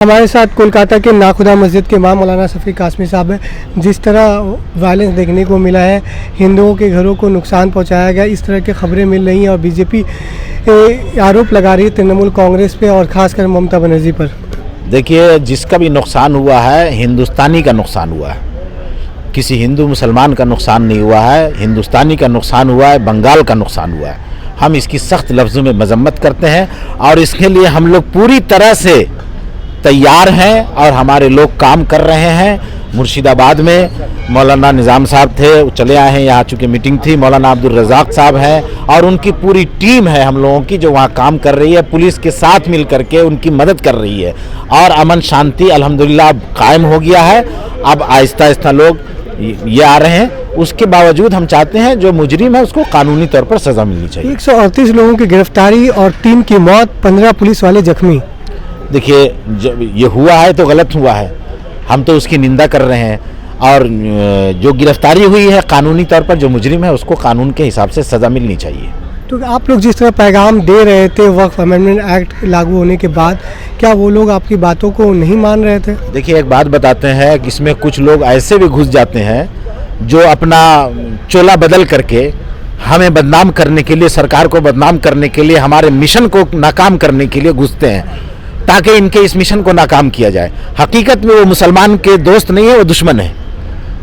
हमारे साथ कोलकाता के नाखुदा मस्जिद के इमाम मौलाना शफी कासमी साहब हैं। जिस तरह वायलेंस देखने को मिला है, हिंदुओं के घरों को नुकसान पहुंचाया गया, इस तरह की खबरें मिल रही हैं और बीजेपी आरोप लगा रही है तृणमूल कांग्रेस पे और ख़ासकर ममता बनर्जी पर। देखिए, जिसका भी नुकसान हुआ है हिंदुस्तानी का नुकसान हुआ है, किसी हिंदू मुसलमान का नुकसान नहीं हुआ है, हिंदुस्तानी का नुकसान हुआ है, बंगाल का नुकसान हुआ है। हम इसकी सख्त लफ्ज़ों में मजम्मत करते हैं और इसके लिए हम लोग पूरी तरह से तैयार हैं और हमारे लोग काम कर रहे हैं। मुर्शिदाबाद में मौलाना निज़ाम साहब थे, वो चले आए हैं यहाँ, चूँकि मीटिंग थी। मौलाना अब्दुल रज़ाक साहब हैं और उनकी पूरी टीम है हम लोगों की जो वहाँ काम कर रही है, पुलिस के साथ मिल करके उनकी मदद कर रही है और अमन शांति अल्हम्दुलिल्लाह अब कायम हो गया है। अब आहिस्ता आहिस्ता लोग ये आ रहे हैं। उसके बावजूद हम चाहते हैं जो मुजरिम है उसको कानूनी तौर पर सज़ा मिलनी चाहिए। 138 लोगों की गिरफ्तारी और 3 की मौत, 15 पुलिस वाले जख्मी। देखिए, जब ये हुआ है तो गलत हुआ है, हम तो उसकी निंदा कर रहे हैं और जो गिरफ्तारी हुई है कानूनी तौर पर जो मुजरिम है उसको कानून के हिसाब से सज़ा मिलनी चाहिए। तो आप लोग जिस तरह पैगाम दे रहे थे वक्फ अमेंडमेंट एक्ट लागू होने के बाद, क्या वो लोग आपकी बातों को नहीं मान रहे थे? देखिए, एक बात बताते हैं कि इसमें कुछ लोग ऐसे भी घुस जाते हैं जो अपना चोला बदल करके हमें बदनाम करने के लिए, सरकार को बदनाम करने के लिए, हमारे मिशन को नाकाम करने के लिए घुसते हैं ताकि इनके इस मिशन को नाकाम किया जाए। हकीकत में वो मुसलमान के दोस्त नहीं है, वो दुश्मन है।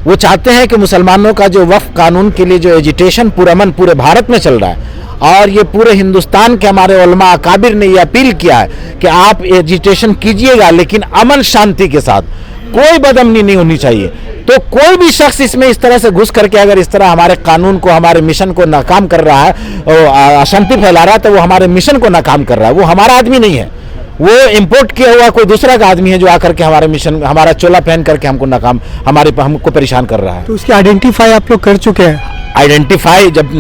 वो चाहते हैं कि मुसलमानों का जो वक्फ कानून के लिए जो एजिटेशन पुरअमन पूरे भारत में चल रहा है और ये पूरे हिंदुस्तान के हमारे उलमा अकाबिर ने ये अपील किया है कि आप एजिटेशन कीजिएगा लेकिन अमन शांति के साथ, कोई बदअमनी नहीं होनी चाहिए। तो कोई भी शख्स इसमें इस तरह से घुस करके अगर इस तरह हमारे कानून को, हमारे मिशन को नाकाम कर रहा है और अशांति फैला रहा है तो वो हमारे मिशन को नाकाम कर रहा है। वो हमारा आदमी नहीं है, वो इंपोर्ट किया हुआ कोई दूसरा का आदमी है जो आकर के हमारे मिशन, हमारा चोला पहन करके हमको नाकाम, हमको परेशान कर रहा है। तो उसकी आइडेंटिफाई आप लोग कर चुके हैं? आइडेंटिफाई जब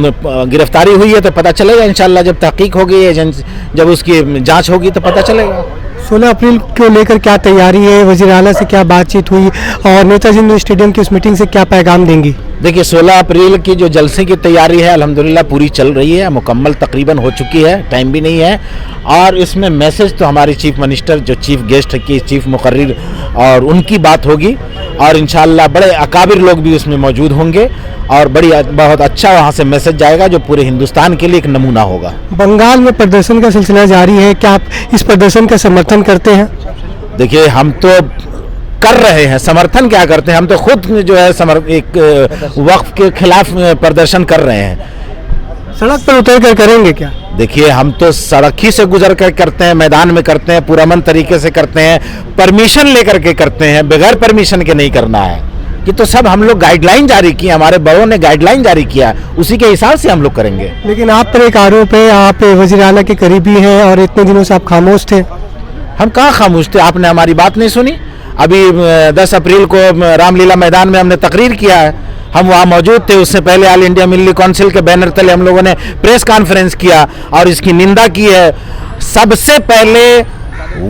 गिरफ्तारी हुई है तो पता चलेगा इंशाल्लाह, जब तहकीक होगी, जब उसकी जांच होगी तो पता चलेगा। 16 अप्रैल को लेकर क्या तैयारी है? वज़ीर आला से क्या बातचीत हुई और नेताजी इंडोर स्टेडियम की उस मीटिंग से क्या पैगाम देंगी? देखिए, 16 अप्रैल की जो जलसे की तैयारी है अल्हम्दुलिल्लाह पूरी चल रही है, मुकम्मल तकरीबन हो चुकी है, टाइम भी नहीं है। और इसमें मैसेज तो हमारी चीफ मिनिस्टर जो चीफ गेस्ट की चीफ मुकर्रिर और उनकी बात होगी और इंशाअल्लाह बड़े अकाबिर लोग भी उसमें मौजूद होंगे और बहुत अच्छा वहाँ से मैसेज जाएगा जो पूरे हिंदुस्तान के लिए एक नमूना होगा। बंगाल में प्रदर्शन का सिलसिला जारी है, क्या आप इस प्रदर्शन का समर्थन करते हैं? देखिए, हम तो कर रहे हैं, समर्थन क्या करते हैं, हम तो खुद जो है एक वक्फ के खिलाफ प्रदर्शन कर रहे हैं। सड़क पर उतर कर करेंगे क्या? देखिए, हम तो सड़क ही से गुजर कर करते हैं, मैदान में करते हैं, पुरअमन तरीके से करते हैं, परमिशन लेकर के करते हैं, बगैर परमिशन के नहीं करना है। ये तो सब हम लोग गाइडलाइन जारी की, हमारे बड़ों ने गाइडलाइन जारी किया, उसी के हिसाब से हम लोग करेंगे। लेकिन आप पर एक आरोप है, आप वज़ीर आला के करीबी हैं और इतने दिनों से आप खामोश थे। हम कहाँ खामोश थे? आपने हमारी बात नहीं सुनी? अभी 10 अप्रैल को रामलीला मैदान में हमने तकरीर किया है, हम वहाँ मौजूद थे। उससे पहले ऑल इंडिया मिल्ली काउंसिल के बैनर तले हम लोगों ने प्रेस कॉन्फ्रेंस किया और इसकी निंदा की है। सबसे पहले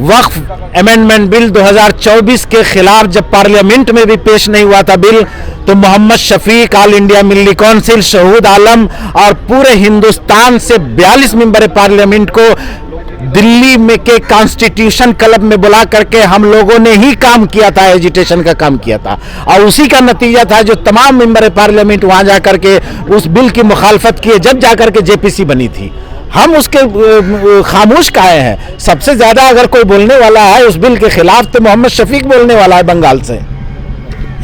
वक्फ अमेंडमेंट बिल 2024 के खिलाफ जब पार्लियामेंट में भी पेश नहीं हुआ था बिल, तो मोहम्मद शफीक, ऑल इंडिया मिल्ली काउंसिल, शहूद आलम और पूरे हिंदुस्तान से 42 मेंबर पार्लियामेंट को दिल्ली में के कॉन्स्टिट्यूशन क्लब में बुला करके हम लोगों ने ही काम किया था, एजिटेशन का काम किया था और उसी का नतीजा था जो तमाम मेंबर पार्लियामेंट वहां जाकर के उस बिल की मुखालफत किए, जब जाकर के जेपीसी बनी थी। हम उसके खामोश काहे हैं? सबसे ज्यादा अगर कोई बोलने वाला है उस बिल के खिलाफ तो मोहम्मद शफीक बोलने वाला है बंगाल से।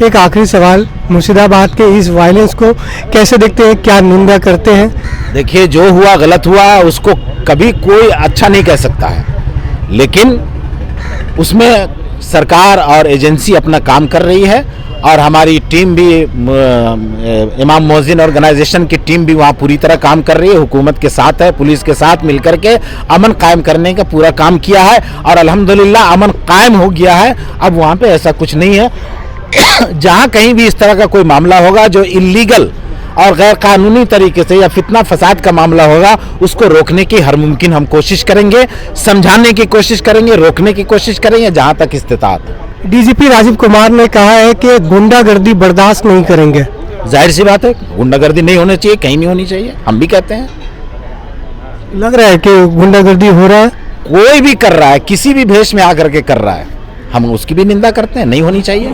एक आखिरी सवाल, मुर्शिदाबाद के इस वायलेंस को कैसे देखते हैं, क्या निंदा करते हैं? देखिए, जो हुआ गलत हुआ, उसको कभी कोई अच्छा नहीं कह सकता है, लेकिन उसमें सरकार और एजेंसी अपना काम कर रही है और हमारी टीम भी, इमाम मोहसिन ऑर्गेनाइजेशन की टीम भी वहाँ पूरी तरह काम कर रही है, हुकूमत के साथ है, पुलिस के साथ मिलकर के अमन कायम करने का पूरा काम किया है और अल्हम्दुलिल्लाह अमन कायम हो गया है। अब वहाँ पे ऐसा कुछ नहीं है। जहाँ कहीं भी इस तरह का कोई मामला होगा जो इलीगल और गैर कानूनी तरीके से या फितना फसाद का मामला होगा, उसको रोकने की हर मुमकिन हम कोशिश करेंगे, समझाने की कोशिश करेंगे, रोकने की कोशिश करेंगे जहाँ तक इस्तिताअत। डीजीपी राजीव कुमार ने कहा है कि गुंडागर्दी बर्दाश्त नहीं करेंगे। जाहिर सी बात है, गुंडागर्दी नहीं होनी चाहिए, कहीं नहीं होनी चाहिए, हम भी कहते हैं। लग रहा है कि गुंडागर्दी हो रहा है, कोई भी कर रहा है, किसी भी भेष में आकर के कर रहा है। हम उसकी भी निंदा करते हैं, नहीं होनी चाहिए।